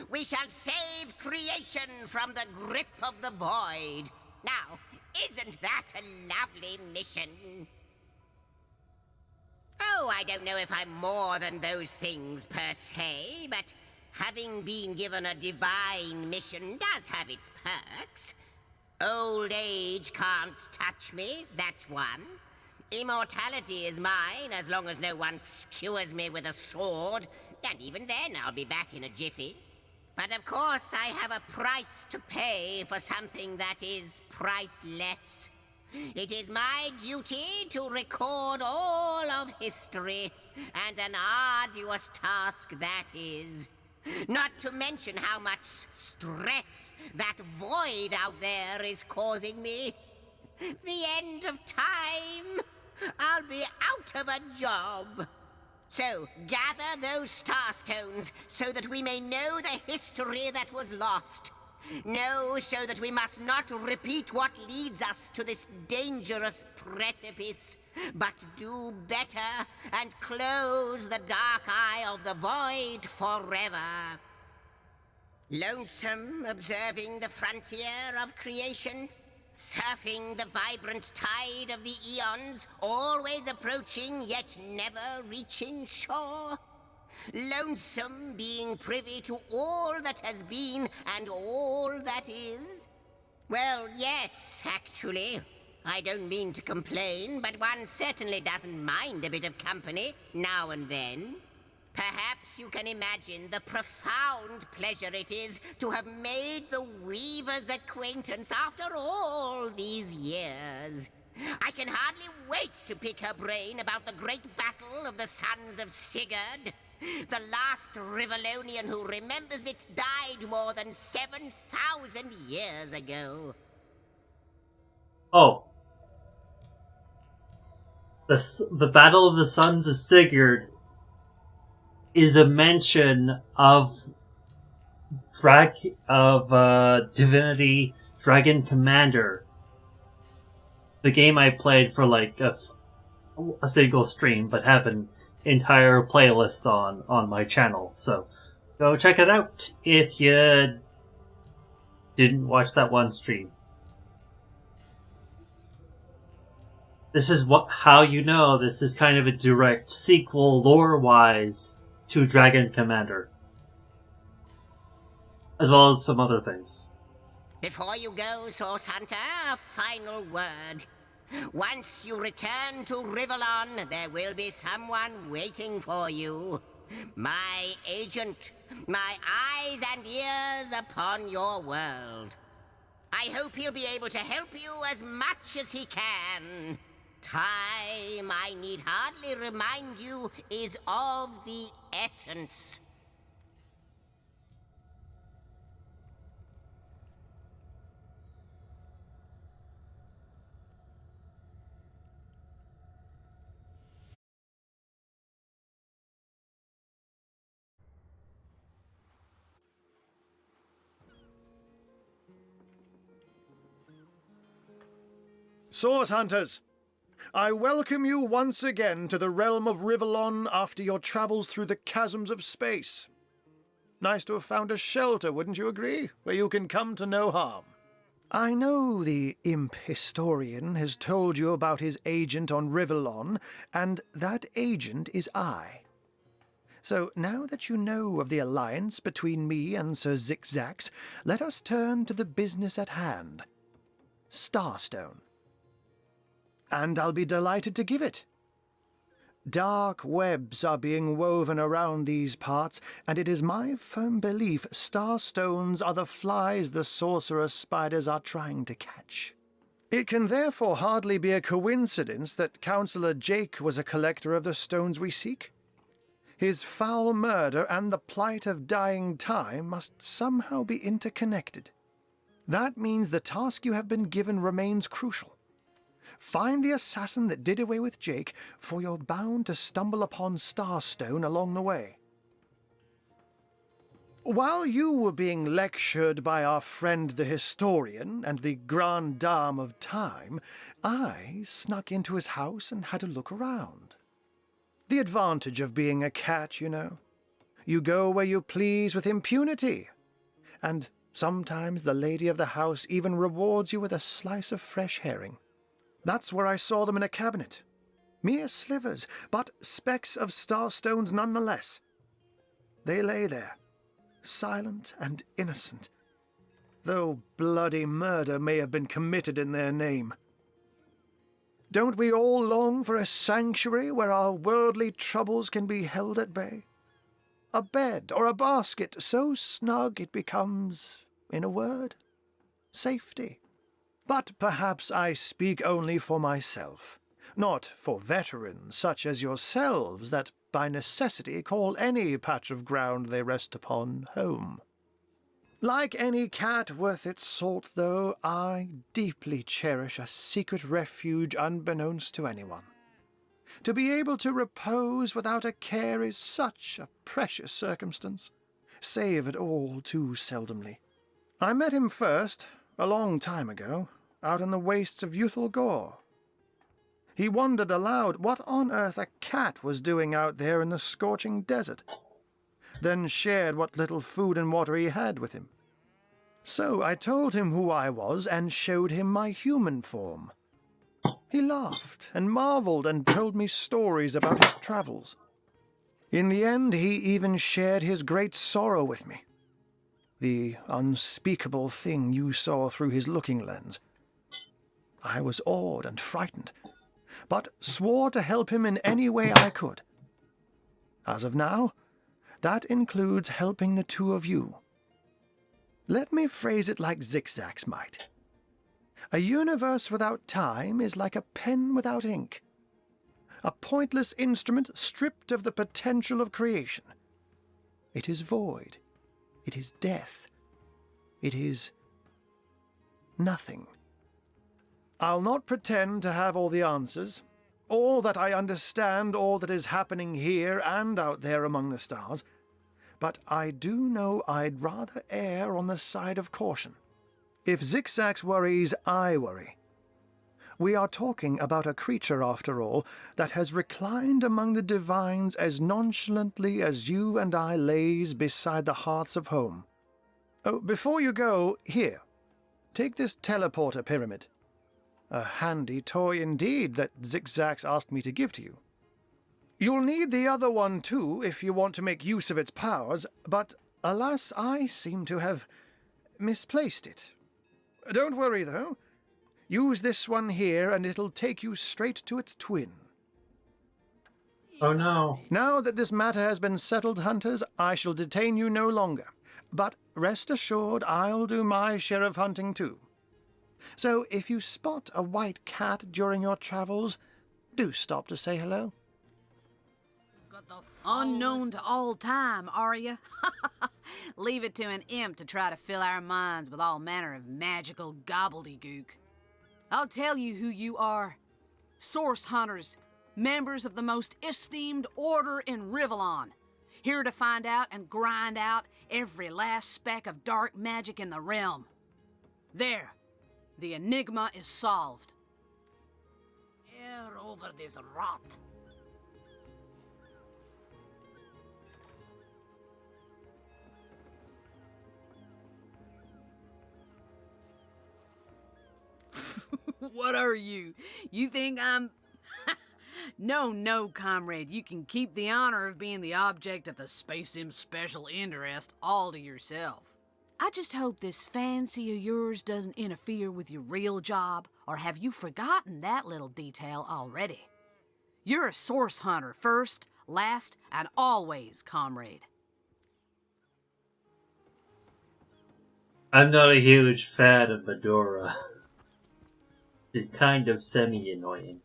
We shall save creation from the grip of the void. Now, isn't that a lovely mission? Oh, I don't know if I'm more than those things per se, but having been given a divine mission does have its perks. Old age can't touch me, that's one. Immortality is mine as long as no one skewers me with a sword, and even then I'll be back in a jiffy. But of course I have a price to pay for something that is priceless. It is my duty to record all of history, and an arduous task that is. Not to mention how much stress that void out there is causing me. The end of time. I'll be out of a job. So, gather those starstones so that we may know the history that was lost. Know so that we must not repeat what leads us to this dangerous precipice, but do better and close the dark eye of the void forever. Lonesome observing the frontier of creation, surfing the vibrant tide of the eons, always approaching yet never reaching shore. Lonesome being privy to all that has been and all that is. Well, yes, actually. I don't mean to complain, but one certainly doesn't mind a bit of company now and then. Perhaps you can imagine the profound pleasure it is to have made the Weaver's acquaintance after all these years. I can hardly wait to pick her brain about the great battle of the sons of Sigurd. The last Rivellonian who remembers it died more than 7,000 years ago. Oh. The Battle of the Sons of Sigurd is a mention of Divinity Dragon Commander, the game I played for like a single stream, but have an entire playlist on my channel. So go check it out if you didn't watch that one stream. This is how you know this is kind of a direct sequel lore-wise to Dragon Commander, as well as some other things. Before you go, Source Hunter, a final word. Once you return to Rivellon, there will be someone waiting for you. My agent, my eyes and ears upon your world. I hope he'll be able to help you as much as he can. Time, I need hardly remind you, is of the essence. Source Hunters, I welcome you once again to the realm of Rivellon after your travels through the chasms of space. Nice to have found a shelter, wouldn't you agree, where you can come to no harm. I know the imp historian has told you about his agent on Rivellon, and that agent is I. So now that you know of the alliance between me and Sir Zigzax, let us turn to the business at hand. Starstone. And I'll be delighted to give it. Dark webs are being woven around these parts, and it is my firm belief starstones are the flies the sorcerer's spiders are trying to catch. It can therefore hardly be a coincidence that Councillor Jake was a collector of the stones we seek. His foul murder and the plight of dying time must somehow be interconnected. That means the task you have been given remains crucial. Find the assassin that did away with Jake, for you're bound to stumble upon Starstone along the way. While you were being lectured by our friend the historian and the grande dame of time, I snuck into his house and had a look around. The advantage of being a cat, you know. You go where you please with impunity. And sometimes the lady of the house even rewards you with a slice of fresh herring. That's where I saw them in a cabinet. Mere slivers, but specks of starstones nonetheless. They lay there, silent and innocent, though bloody murder may have been committed in their name. Don't we all long for a sanctuary where our worldly troubles can be held at bay? A bed or a basket so snug it becomes, in a word, safety. But perhaps I speak only for myself, not for veterans such as yourselves that by necessity call any patch of ground they rest upon home. Like any cat worth its salt, though, I deeply cherish a secret refuge unbeknownst to anyone. To be able to repose without a care is such a precious circumstance, saved all too seldomly. I met him first, a long time ago, out in the wastes of Youthful Gore. He wondered aloud what on earth a cat was doing out there in the scorching desert, then shared what little food and water he had with him. So I told him who I was and showed him my human form. He laughed and marveled and told me stories about his travels. In the end, he even shared his great sorrow with me. The unspeakable thing you saw through his looking lens. I was awed and frightened, but swore to help him in any way I could. As of now, that includes helping the two of you. Let me phrase it like Zigzags might. A universe without time is like a pen without ink. A pointless instrument stripped of the potential of creation. It is void. It is death. It is nothing. I'll not pretend to have all the answers, or that I understand all that is happening here and out there among the stars, but I do know I'd rather err on the side of caution. If Zigzags worries, I worry. We are talking about a creature, after all, that has reclined among the divines as nonchalantly as you and I lays beside the hearths of home. Oh, before you go, here, take this teleporter pyramid. A handy toy indeed that Zigzags asked me to give to you. You'll need the other one too if you want to make use of its powers, but alas, I seem to have misplaced it. Don't worry, though. Use this one here and it'll take you straight to its twin. Oh no. Now that this matter has been settled, hunters, I shall detain you no longer. But rest assured I'll do my share of hunting too. So if you spot a white cat during your travels, do stop to say hello. Unknown to all time, are you? Leave it to an imp to try to fill our minds with all manner of magical gobbledygook. I'll tell you who you are. Source hunters, members of the most esteemed order in Rivellon. Here to find out and grind out every last speck of dark magic in the realm. There, the enigma is solved. Air over this rot. What are you? You think I'm... No, comrade. You can keep the honor of being the object of the Space Imp's special interest all to yourself. I just hope this fancy of yours doesn't interfere with your real job, or have you forgotten that little detail already? You're a source hunter first, last, and always, comrade. I'm not a huge fan of Medora. She's kind of semi-annoying.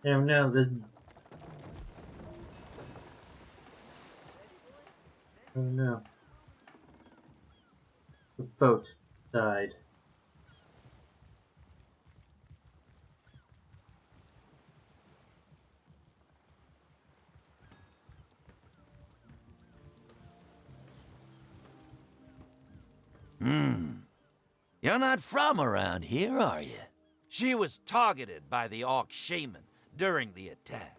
Oh no, this... Oh no. The boat died. You're not from around here, are you? She was targeted by the Orc Shaman during the attack.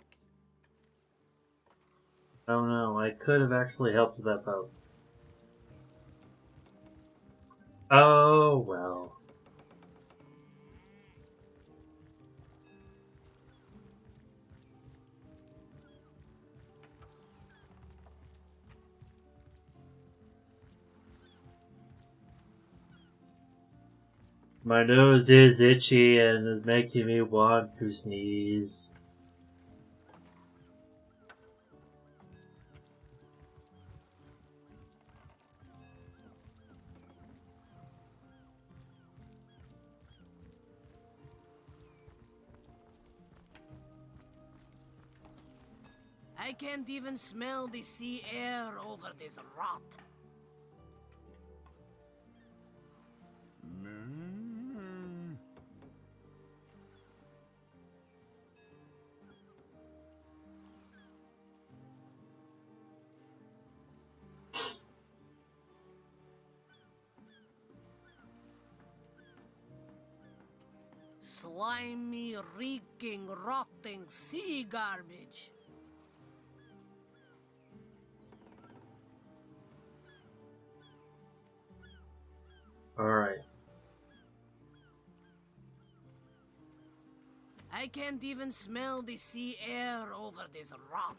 Oh no, I could have actually helped with that boat. Oh well. My nose is itchy and is making me want to sneeze. I can't even smell the sea air over this rot. Slimy, reeking, rotting sea garbage. Alright. I can't even smell the sea air over this rot.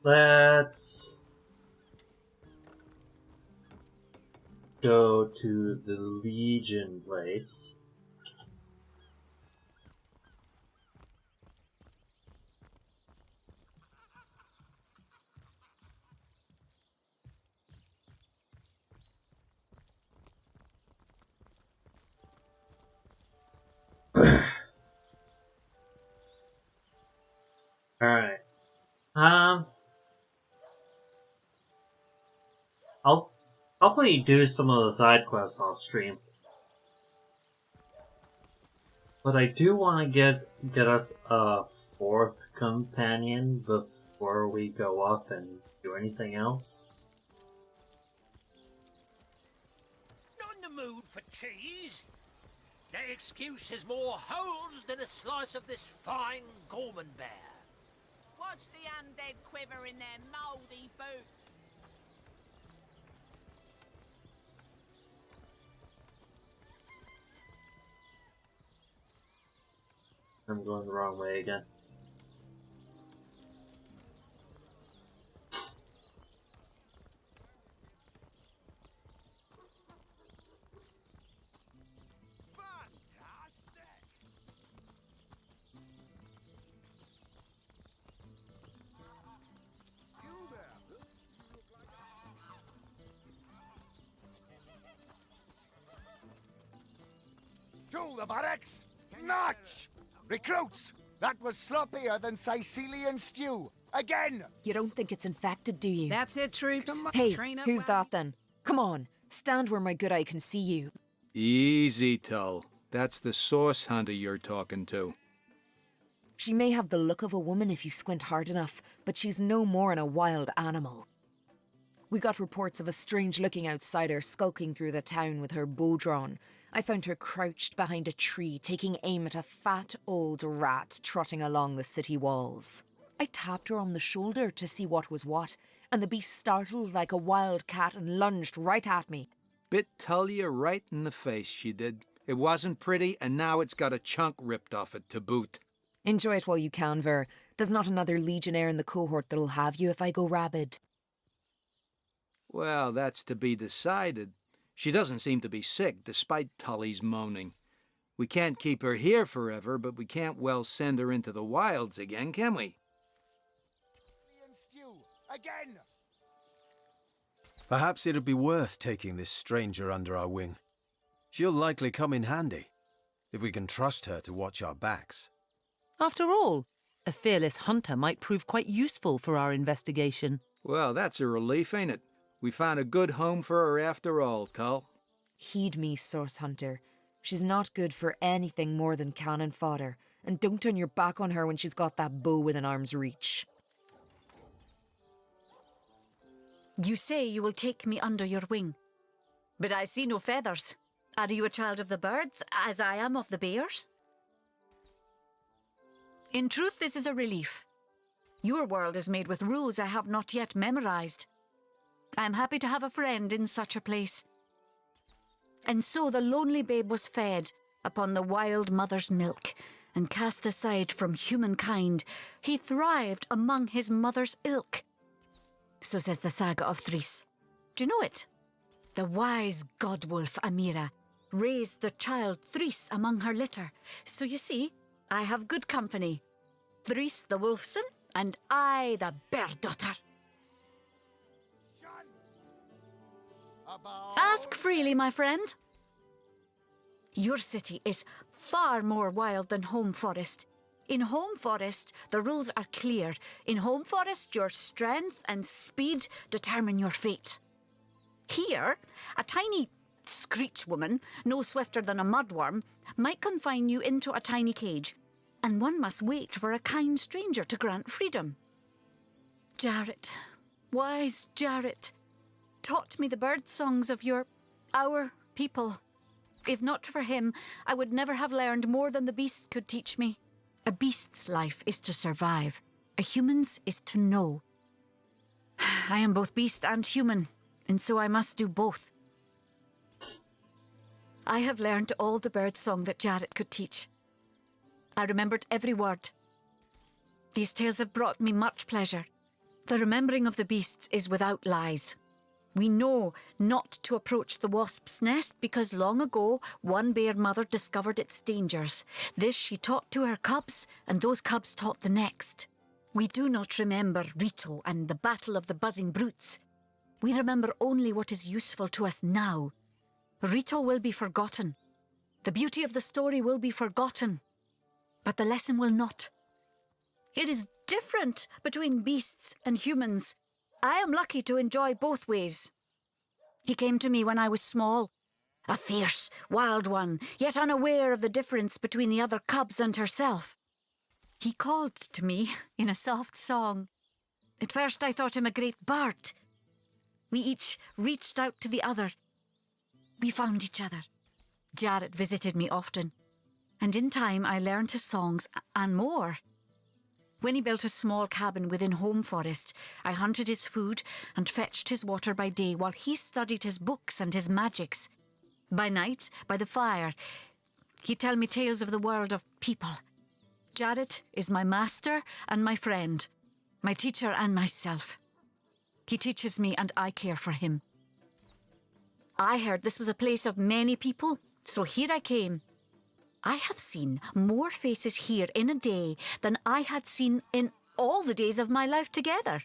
Let's go to the Legion place. Alright. I'll probably do some of the side quests off stream. But I do want to get us a fourth companion before we go off and do anything else. Not in the mood for cheese. That excuse has more holes than a slice of this fine Gorman bear. Watch the undead quiver in their mouldy boots. I'm going the wrong way again. To the barracks! March! Recruits! That was sloppier than Sicilian stew. Again! You don't think it's infected, do you? That's it, troops. Hey, Train up who's that then? Come on, stand where my good eye can see you. Easy, Tull. That's the source hunter you're talking to. She may have the look of a woman if you squint hard enough, but she's no more than a wild animal. We got reports of a strange-looking outsider skulking through the town with her bow drawn. I found her crouched behind a tree, taking aim at a fat old rat trotting along the city walls. I tapped her on the shoulder to see what was what, and the beast startled like a wild cat and lunged right at me. Bit Tullia right in the face, she did. It wasn't pretty, and now it's got a chunk ripped off it to boot. Enjoy it while you can, Ver. There's not another legionnaire in the cohort that'll have you if I go rabid. Well, that's to be decided. She doesn't seem to be sick, despite Tully's moaning. We can't keep her here forever, but we can't well send her into the wilds again, can we? Stew. Again! Perhaps it'd be worth taking this stranger under our wing. She'll likely come in handy, if we can trust her to watch our backs. After all, a fearless hunter might prove quite useful for our investigation. Well, that's a relief, ain't it? We found a good home for her after all, Tull. Heed me, Source Hunter. She's not good for anything more than cannon fodder, and don't turn your back on her when she's got that bow within arm's reach. You say you will take me under your wing, but I see no feathers. Are you a child of the birds, as I am of the bears? In truth, this is a relief. Your world is made with rules I have not yet memorized. I am happy to have a friend in such a place. And so the lonely babe was fed, upon the wild mother's milk, and cast aside from humankind, he thrived among his mother's ilk. So says the saga of Threes. Do you know it? The wise godwolf Amira raised the child Threes among her litter. So you see, I have good company. Threes the wolfson, and I the bear daughter. Ask freely, my friend. Your city is far more wild than Home Forest. In Home Forest, the rules are clear. In Home Forest, your strength and speed determine your fate. Here, a tiny screech woman, no swifter than a mudworm, might confine you into a tiny cage, and one must wait for a kind stranger to grant freedom. Jarrett, wise Jarrett, taught me the bird songs of our people. If not for him, I would never have learned more than the beasts could teach me. A beast's life is to survive. A human's is to know. I am both beast and human, and so I must do both. I have learned all the bird song that Jarrett could teach. I remembered every word. These tales have brought me much pleasure. The remembering of the beasts is without lies. We know not to approach the wasp's nest because long ago one bear mother discovered its dangers. This she taught to her cubs, and those cubs taught the next. We do not remember Rito and the battle of the buzzing brutes. We remember only what is useful to us now. Rito will be forgotten. The beauty of the story will be forgotten. But the lesson will not. It is different between beasts and humans. I am lucky to enjoy both ways. He came to me when I was small, a fierce, wild one, yet unaware of the difference between the other cubs and herself. He called to me in a soft song. At first I thought him a great bird. We each reached out to the other. We found each other. Jarrett visited me often, and in time I learned his songs and more. When he built a small cabin within Home Forest, I hunted his food and fetched his water by day while he studied his books and his magics. By night, by the fire, he'd tell me tales of the world of people. Jarrett is my master and my friend, my teacher and myself. He teaches me and I care for him. I heard this was a place of many people, so here I came. I have seen more faces here in a day than I had seen in all the days of my life together.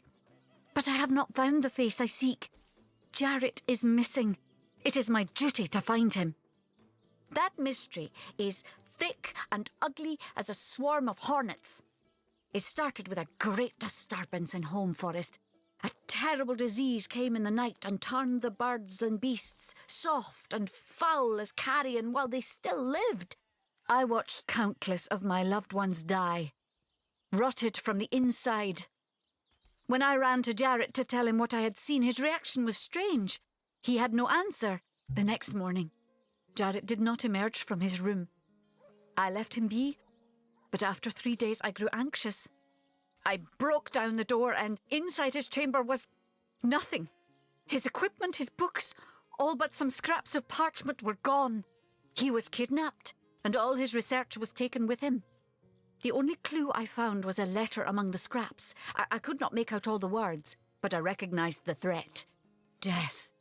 But I have not found the face I seek. Jarrett is missing. It is my duty to find him. That mystery is thick and ugly as a swarm of hornets. It started with a great disturbance in Home Forest. A terrible disease came in the night and turned the birds and beasts soft and foul as carrion while they still lived. I watched countless of my loved ones die, rotted from the inside. When I ran to Jarrett to tell him what I had seen, his reaction was strange. He had no answer. The next morning, Jarrett did not emerge from his room. I left him be, but after 3 days I grew anxious. I broke down the door, and inside his chamber was nothing. His equipment, his books, all but some scraps of parchment were gone. He was kidnapped, and all his research was taken with him. The only clue I found was a letter among the scraps. I could not make out all the words, but I recognized the threat. Death,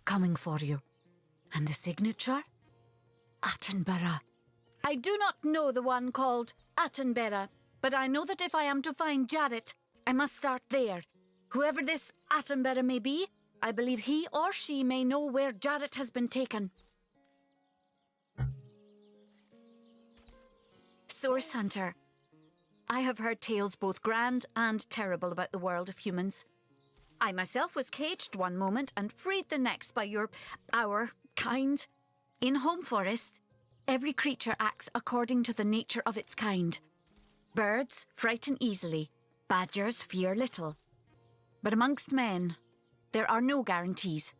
coming for you. And the signature? Attenborough. I do not know the one called Attenborough, but I know that if I am to find Jarrett, I must start there. Whoever this Attenborough may be, I believe he or she may know where Jarrett has been taken. Source Hunter. I have heard tales both grand and terrible about the world of humans. I myself was caged one moment and freed the next by our kind. In Home Forest, every creature acts according to the nature of its kind. Birds frighten easily, badgers fear little. But amongst men, there are no guarantees.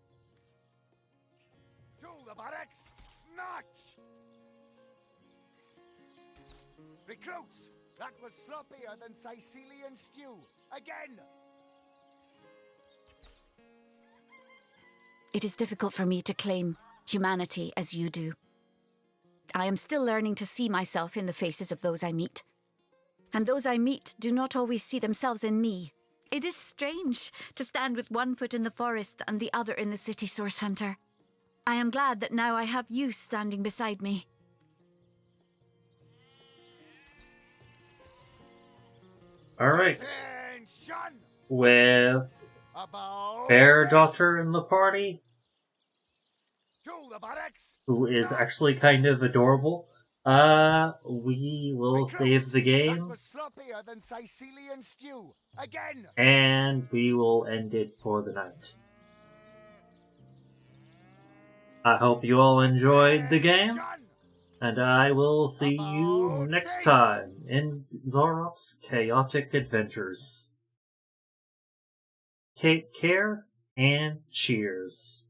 To the barracks! March! Recruits! That was sloppier than Sicilian stew. Again! It is difficult for me to claim humanity as you do. I am still learning to see myself in the faces of those I meet. And those I meet do not always see themselves in me. It is strange to stand with one foot in the forest and the other in the city, Source Hunter. I am glad that now I have you standing beside me. Alright. With Bear Doctor in the party, who is actually kind of adorable, we will save the game, and we will end it for the night. I hope you all enjoyed the game, and I will see you next time in Zalrok's Chaotic Adventures. Take care, and cheers.